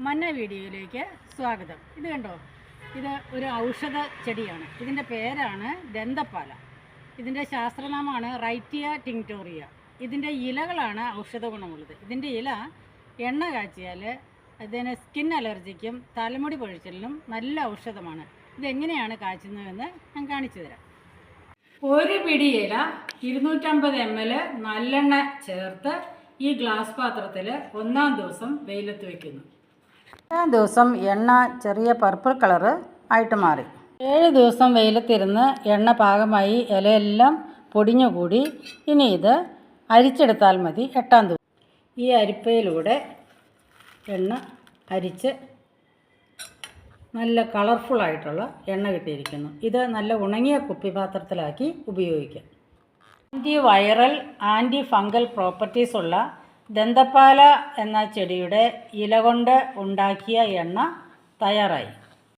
മന്ന വീഡിയോയിലേക്ക് സ്വാഗതം. ഇത് കണ്ടോ, ഇത് ഒരു ഔഷധ ചെടിയാണ്. ഇതിൻ്റെ പേരാണ് ദന്തപ്പാല. ഇതിൻ്റെ ശാസ്ത്രനാമമാണ് റൈറ്റിയ ടിങ്ടോറിയ. ഇതിൻ്റെ ഇലകളാണ് ഔഷധ ഗുണമുള്ളത്. ഇതിൻ്റെ ഇല എണ്ണ കാച്ചിയാൽ ഇതിന് സ്കിൻ അലർജിക്കും തലമുടി പൊഴിച്ചിലിനും നല്ല ഔഷധമാണ്. ഇതെങ്ങനെയാണ് കാച്ചുന്നതെന്ന് ഞാൻ കാണിച്ചു തരാം. ഒരു പിടി ഇല 250 ml നല്ലെണ്ണ ചേർത്ത് ഈ ഗ്ലാസ് പാത്രത്തിൽ ഒന്നാം ദിവസം വെയിലത്ത് വയ്ക്കുന്നു. രണ്ടാം ദിവസം എണ്ണ ചെറിയ പർപ്പിൾ കളറ് ആയിട്ട് മാറി. 7 ദിവസം വെയിലത്തിരുന്ന് എണ്ണ പാകമായി ഇലയെല്ലാം പൊടിഞ്ഞുകൂടി. ഇനി ഇത് അരിച്ചെടുത്താൽ മതി. 8ാം ദിവസം ഈ അരിപ്പയിലൂടെ എണ്ണ അരിച്ച് നല്ല കളർഫുള്ളായിട്ടുള്ള എണ്ണ കിട്ടിയിരിക്കുന്നു. ഇത് നല്ല ഉണങ്ങിയ കുപ്പിപാത്രത്തിലാക്കി ഉപയോഗിക്കാം. Anti viral anti fungal properties ഉള്ള ദന്തപ്പാല എന്ന ചെടിയുടെ ഇല കൊണ്ട് ഉണ്ടാക്കിയ എണ്ണ തയ്യാറായി.